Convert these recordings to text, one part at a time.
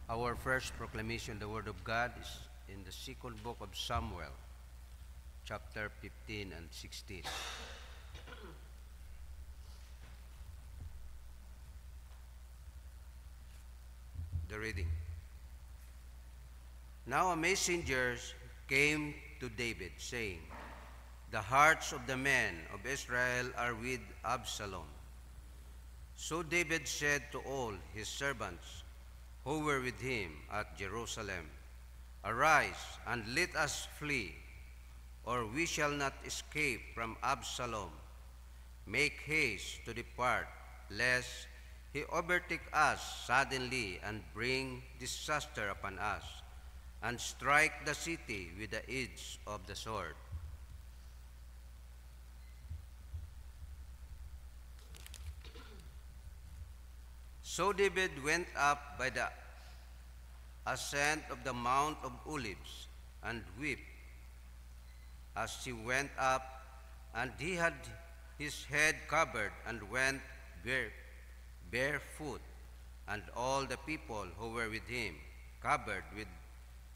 Our first proclamation, the Word of God, is in the second book of Samuel, chapter 15 and 16. The reading. Now a messenger came to David, saying, "The hearts of the men of Israel are with Absalom." So David said to all his servants who were with him at Jerusalem, "Arise and let us flee, or we shall not escape from Absalom. Make haste to depart, lest he overtake us suddenly and bring disaster upon us, and strike the city with the edge of the sword." So David went up by the ascent of the Mount of Olives and wept as he went up, and he had his head covered and went barefoot, and all the people who were with him covered with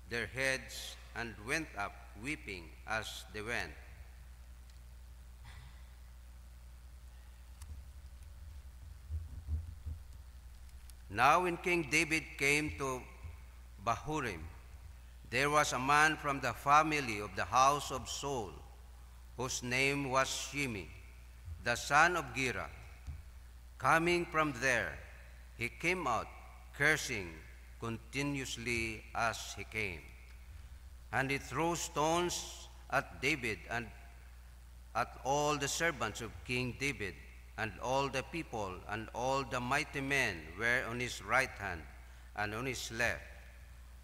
their heads and went up weeping as they went. Now when King David came to Bahurim, there was a man from the family of the house of Saul, whose name was Shimei, the son of Gera. Coming from there, he came out, cursing continuously as he came. And he threw stones at David and at all the servants of King David, and all the people and all the mighty men were on his right hand and on his left.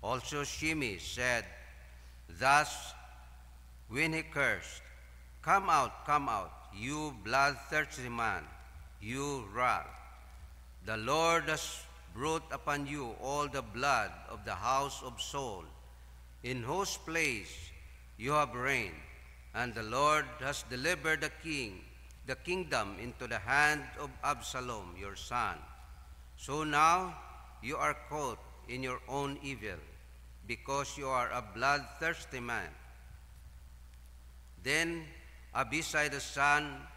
Also Shimei said thus when he cursed, come out, you bloodthirsty man, you wrath. The Lord has brought upon you all the blood of the house of Saul, in whose place you have reigned, and the Lord has delivered the kingdom into the hand of Absalom, your son. So now you are caught in your own evil, because you are a bloodthirsty man. Then Abishai the son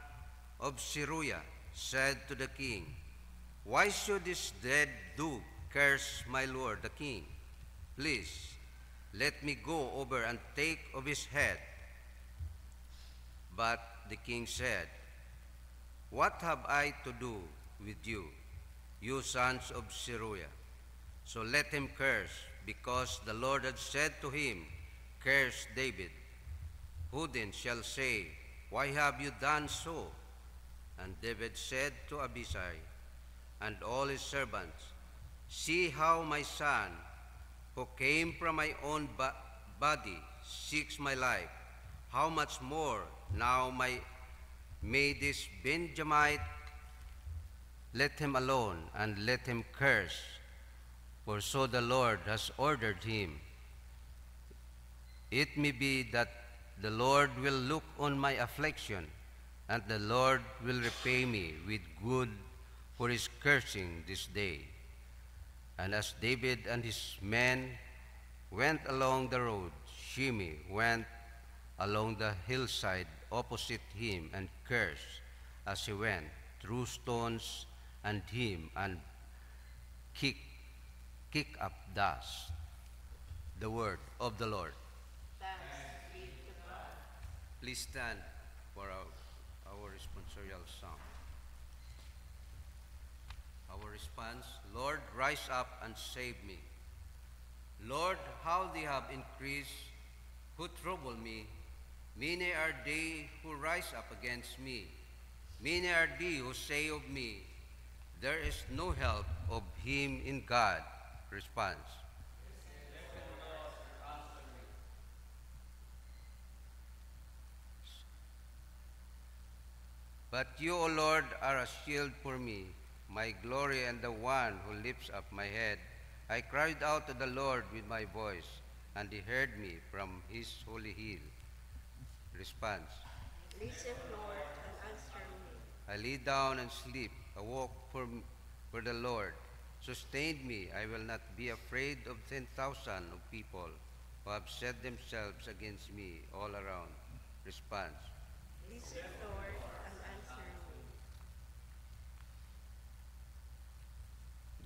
of Zeruiah said to the king, "Why should this dead dog curse my lord the king? Please, let me go over and take of his head." But the king said, "What have I to do with you, you sons of Zeruiah? So let him curse, because the Lord had said to him, Curse David. Who then shall say, Why have you done so?" And David said to Abishai and all his servants, "See how my son, who came from my own body, seeks my life. How much more now may this Benjamite let him alone and let him curse, for so the Lord has ordered him. It may be that the Lord will look on my affliction, and the Lord will repay me with good for his cursing this day." And as David and his men went along the road, Shimei went along the hillside opposite him and cursed as he went, threw stones at him and kicked up dust. The word of the Lord. Thanks be to God. Please stand for our responsorial song. Our response, Lord, rise up and save me. Lord, how they have increased who trouble me. Many are they who rise up against me. Many are they who say of me, there is no help of him in God. Response. But you, O Lord, are a shield for me, my glory and the one who lifts up my head. I cried out to the Lord with my voice, and he heard me from his holy hill. Response. Listen, Lord, and answer me. I lay down and sleep, awoke for the Lord. sustained me. I will not be afraid of 10,000 of people who have set themselves against me all around. Response. Listen, Lord, and answer me.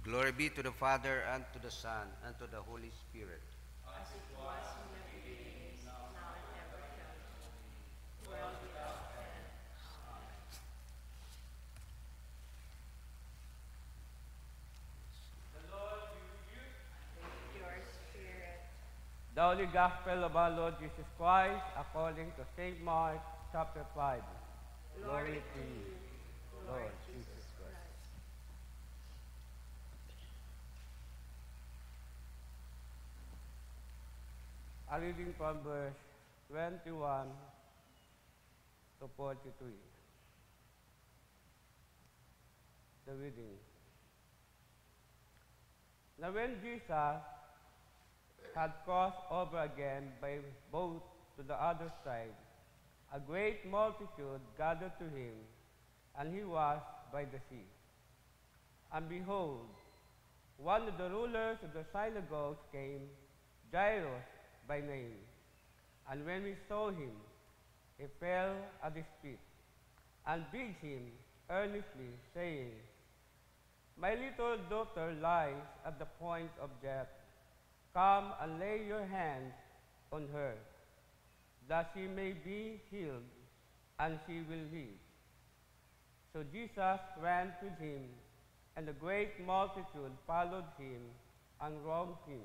Glory be to the Father, and to the Son, and to the Holy Spirit. As it was in the beginning, is now and ever shall be, world without end. And with your spirit, The Holy Gospel of our Lord Jesus Christ according to St. Mark chapter 5. glory to you, Lord Jesus Christ. A reading from verse 21 to 43. The reading. Now when Jesus had crossed over again by boat to the other side, a great multitude gathered to him, and he was by the sea. And behold, one of the rulers of the synagogue came, Jairus by name. And when he saw him, he fell at his feet, and begged him earnestly, saying, My little daughter lies at the point of death. Come and lay your hands on her, that she may be healed, and she will live. So Jesus went with him, and a great multitude followed him and wronged him.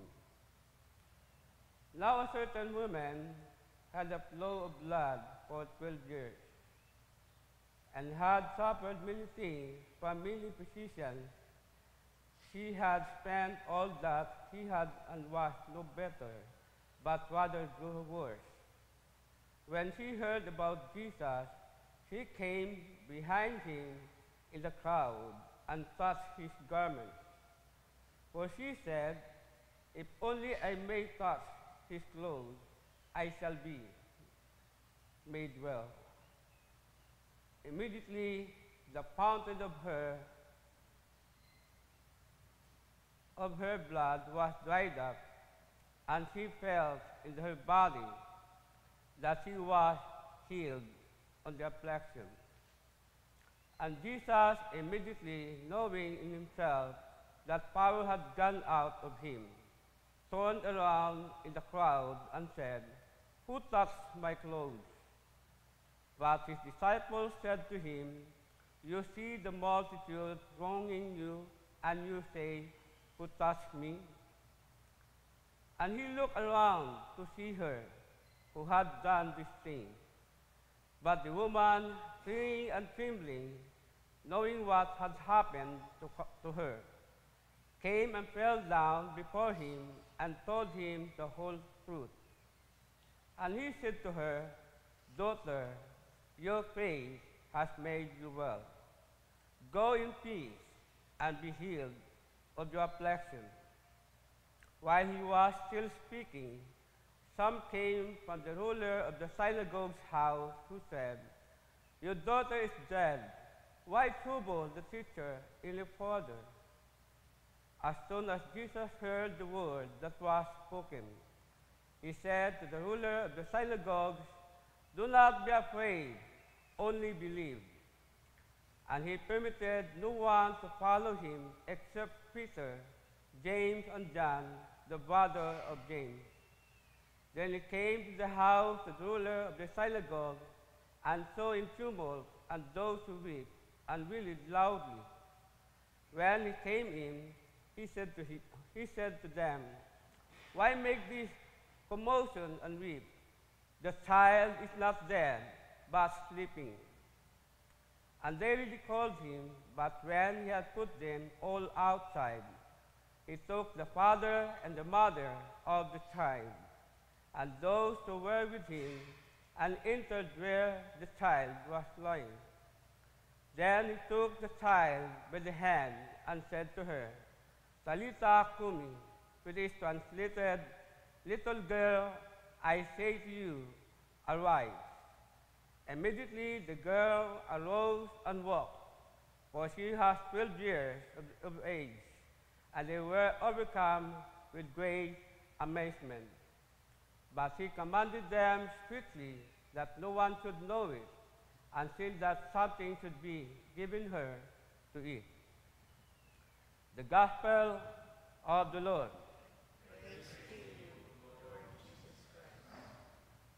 Now a certain woman had a flow of blood for 12 years, and had suffered many things from many physicians. She had spent all that she had and was no better, but rather grew worse. When she heard about Jesus, she came behind him in the crowd and touched his garment. For she said, If only I may touch his clothes, I shall be made well. Immediately the fountain of her blood was dried up, and she felt in her body that she was healed on the affliction. And Jesus, immediately knowing in himself that power had gone out of him, turned around in the crowd and said, Who touched my clothes? But his disciples said to him, You see the multitude thronging you, and you say, Who touched me? And he looked around to see her who had done this thing. But the woman, fearing and trembling, knowing what had happened to her, came and fell down before him and told him the whole truth. And he said to her, Daughter, your faith has made you well. Go in peace and be healed of your affliction. While he was still speaking, some came from the ruler of the synagogue's house who said, Your daughter is dead. Why trouble the teacher any further? As soon as Jesus heard the word that was spoken, he said to the ruler of the synagogue, Do not be afraid, only believe. And he permitted no one to follow him except Peter, James, and John, the brother of James. Then he came to the house of the ruler of the synagogue, and saw in tumult and those who wept and wailed loudly. When he came in, he said to them, Why make this commotion and weep? The child is not dead, but sleeping. And they really called him, but when he had put them all outside, he took the father and the mother of the child, and those who were with him, and entered where the child was lying. Then he took the child by the hand and said to her, Talitha Kumi, which is translated, Little girl, I say to you, arise. Immediately the girl arose and walked, for she has 12 years of age, and they were overcome with great amazement. But he commanded them strictly that no one should know it, until that something should be given her to eat. The Gospel of the Lord.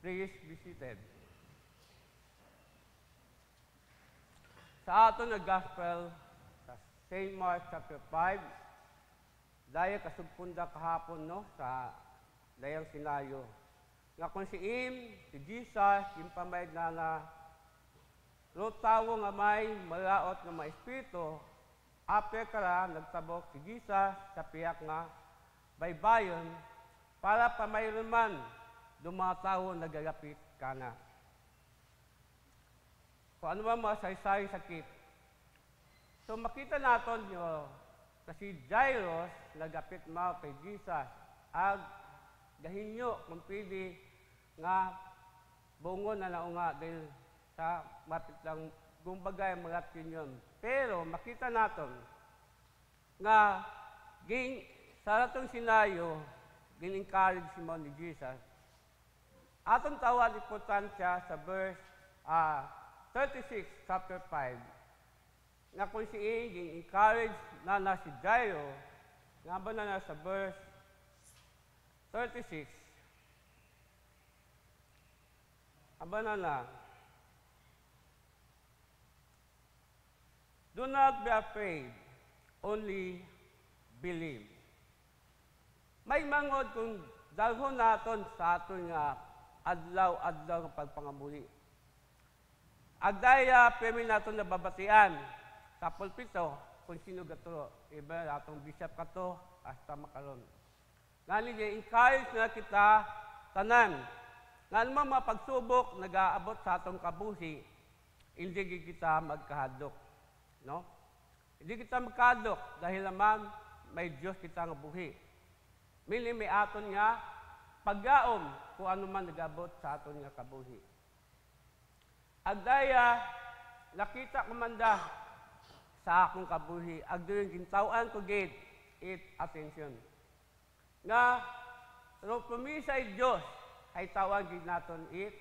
Please be seated. Sa aton nga Gospel, sa St. Mark chapter 5, daya kasugpunda kahapon no, sa dayang sinayo. Nga kung si Jesus, yung pamayad na tawo nga may malaot nga mga espiritu, after kara nagtabok si Jesus sa piyak nga baybayon para pamayroon man dumatawo nagalapit kana. Kung ano man mga saysay sakit. So makita natin nyo na si Jairus nagapit mo kay Jesus ag gahinyo kung pili nga bungon na naunga dahil sa mapit lang gumbagay mga tinyon. Pero makita natin nga sa ratong sinayo gin-encourage si mo ni Jesus. Atong tawag importansya sa verse 36, chapter 5, nga kung si gin-encourage na si Jairo, nga ba na sa verse 36, aba na, do not be afraid, only believe. May mangod kung dalhon naton sa aton nga adlaw-adlaw ng pagpangabuli. Agdaya, pwede natin nababatian sa pulpito kung sino gato. Iba, atong bishop kato, hasta makaroon. Ngayon, encourage na kita tanan. Nga naman mga pagsubok, nag-aabot sa atong kabuhi, hindi kita magkahadok. No? Hindi kita magkahadok dahil naman may Diyos kita nga buhi. May aton nga paggaom kung ano man nag-abot sa aton nga kabuhi. Agdaya, nakita ko manda sa akong kabuhi, agdoon gintawan ko gate, it attention. Nga, pero pumisay Diyos, ay tawagin naton it,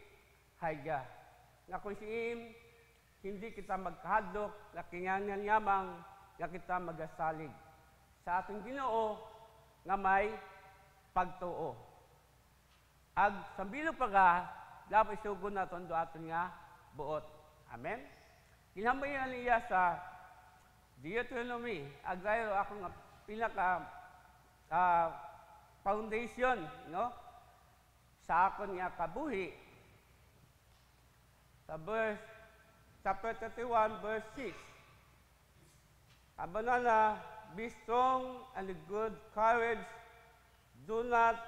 hayga. Nga kung siim, hindi kita magkahadlok, lakingan yamang, nga kita magasalig. Sa ating Ginoo, nga may pagtuo. Ag sambilo pa ka, dapat isugon naton do aton nga buot. Amen? Ginhambayan niya sa Deuteronomy, agayro ako nga pinaka foundation, no? Sa akon nga kabuhi. Sa verse, chapter 31, verse 6. Abanana, be strong and good courage. Do not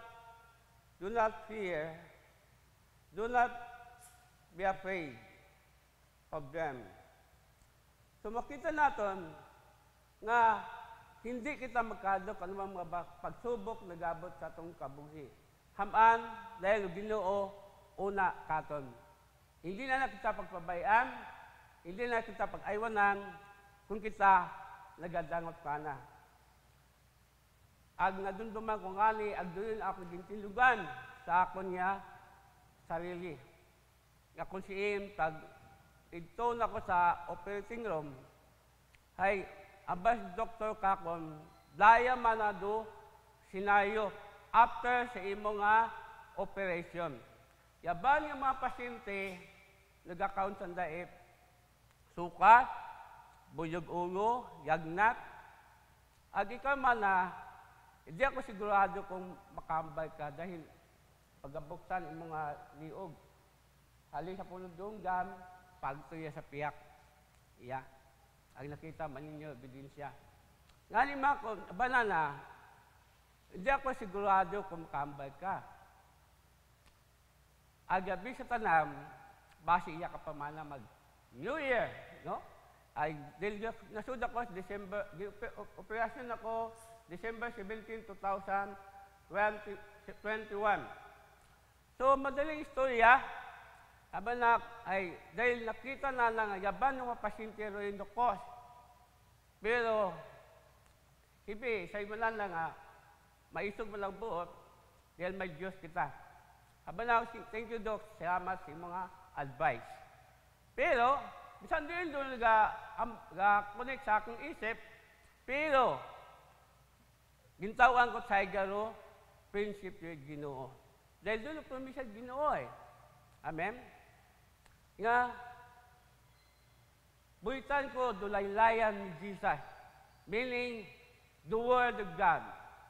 fear. Do not be afraid of them. So makita natin nga hindi kita magkadok ano mga pagsubok nagabot sa atong kabuhi. Haman dahil Ginoo una katon. Hindi na kita pagpabayaan, hindi na kita pag-aywanan kung kita nagadangot ka na. Ag nadunduman ko ngali, ag doon ako gintilugan sa akon niya sarili. Nga kung siim, ito na ko sa operating room, ay, abas doktor kakon, daya manado sinayo after sa imo nga operation. Yaban yung mga pasyente, nag-account sa daip, suka, buyog ulo, yagnat, ag ikaw man na, hindi ako sigurado kung makambay ka dahil pagabuksan yung mga liog. Hali sa punod doon gam, pagtuya sa piyak. Iya. Ang nakita man ninyo, ebidensya. Nga lima ko, banana, hindi ako sigurado kung makambay ka. Agabi sa tanam, basi iya ka pa man na mag-New Year, no? Ay, dahil nasud ako sa December, operasyon ako December 17, 2021. So, madaling istorya, habang dahil nakita na yaban ng mga pasyente rin dokos. Pero, Hibi, sa'yo mo lang nga, maisog mo lang buot, dahil may Diyos kita. Habang ako, thank you, Doc, salamat sa mga advice. Pero, bisan din doon connect sa akong isip, pero, gintawan ko sa igaro, prinsipyo Ginoo. Dahil doon ang promisya Ginoo eh. Amen? Nga, buitan ko dulaylayan ni Jesus, meaning the Word of God,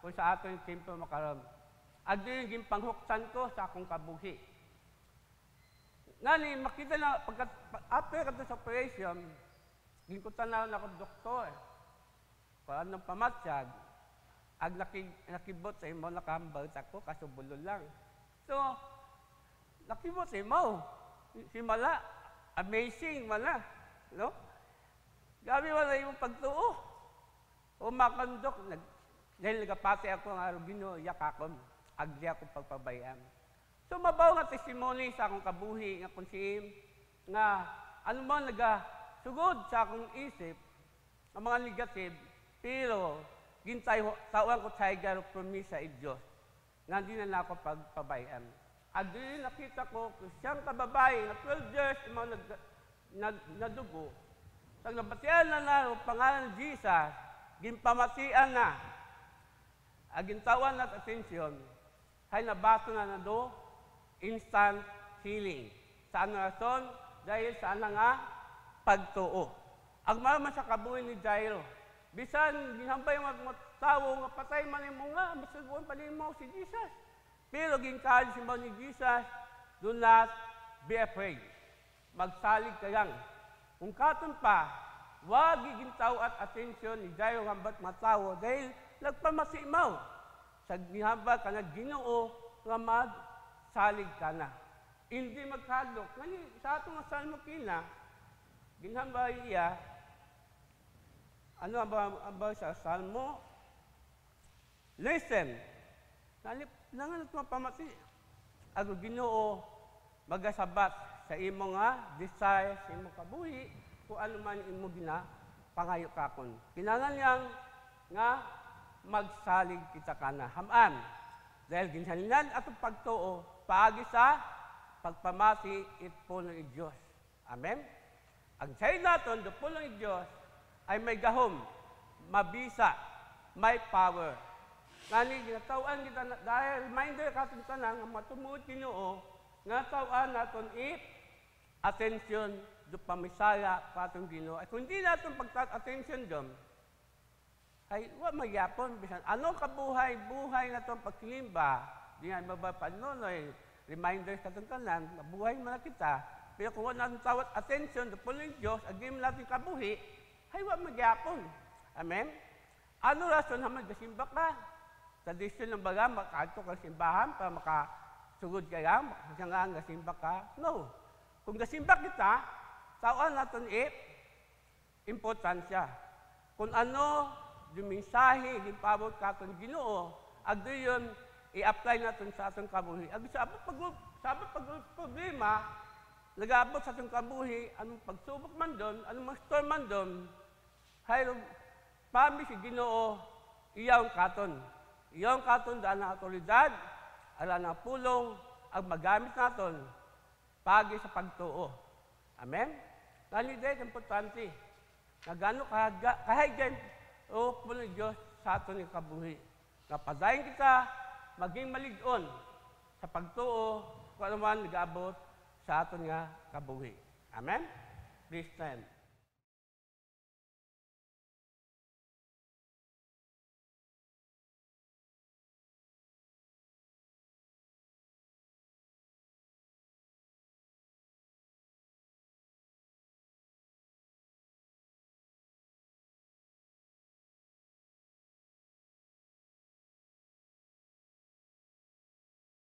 kung sa ato yung tempo makaroon. At doon yung panghuksan ko sa akong kabuhi. Ngani, makita na, after ka sa operation, ginkutan na ako doktor. Kung anong pamatyag, ag nakibot sa imo, nakahambal ako, kasubulo lang. So, nakibot sa imo. Si Mala, amazing Mala. No? Gabi wala yung pagtuo. O makandok, dahil nagapati ako ng Arugino, yakakon, agdi ako pagpabayaan. So, mabaw nga testimony sa akong kabuhi, nga konsim, nga ano mo nagasugod sa akong isip, ang mga negative, pero gintay tawang ko sa igaro promisa i Diyos, nga di na ako pagpabayaan. At doon nakita ko, siyang kababae, na 12 years, mga nadugo, sa nabatian na na, pangalan ng Jesus, ginpamatian na, agintawan na atensyon, ay nabato na do, instant healing. Saan na rason? Dahil saan na nga pagtuo. Ang mama sa kabuhi ni Jairo, bisan ginhambay mga tawo nga patay man mo nga, masuguan pa mo si Jesus. Pero ginkahan si ni Jesus, do not be afraid. Magsalig ka lang. Kung katon pa, wag gigintaw at atensyon ni Jairo hambat matawo dahil nagpamasimaw. Sa gihambal ka na Ginoo nga magsalig ka na. Hindi magkadlok. Ngani, sa atong salmo kina, ginhambay iya, ano ang ba sa salmo? Listen. Nangan ito mapamati. Ako Ginoo, magasabat sa imo nga desire, sa imo kabuhi, kung ano man imo pangayo kakon. Kinangan niyang nga magsalig kita kana. Haman. Dahil ginhalinan atong pagtuo, paagi sa pagpamati itpuno ni Diyos. Amen? Ang sayo natin, dupulo ni Diyos, ay may gahom, mabisa, may power. Ngani, ginatawaan kita, dahil reminder katin tanang, ang matumuot Ginoo, nga tawaan natin attention do pamisaya patong Ginoo. At kung di natin pagtat-attention doon, ay wa magyapon bisan ano kabuhay na tong pagkilimba di nga mabapanonoy reminders katong tanan mabuhay man kita pero kung wala natin tawat attention do puling Dios agim natin kabuhi ay wa magyapon. Amen. Ano rason naman gasimba ka tradisyon ng baga makaadto ka simbahan para makasugod ka lang makasangang gasimba ka no kung gasimba kita tawan naton importansya kung ano yung mensahe, yung pabot katon Ginoo, ag yun, i-apply natin sa atong kabuhi. Ag sabot pag problema, nag-aabot sa atong kabuhi, anong pagsubok man doon, anong mag-storm man doon, hayro, pami si Ginoo, iyang katon. Iyang katon daan na autoridad, ala na pulong, ang magamit naton, pagi sa pagtuo. Amen? Kanide, importante, na gano'n kahaygan, o puno Diyos sa ato ni kabuhi. Kapadayin kita, maging malig-on sa pagtuo, kung ano man nag-abot sa ato nga kabuhi. Amen? Please stand.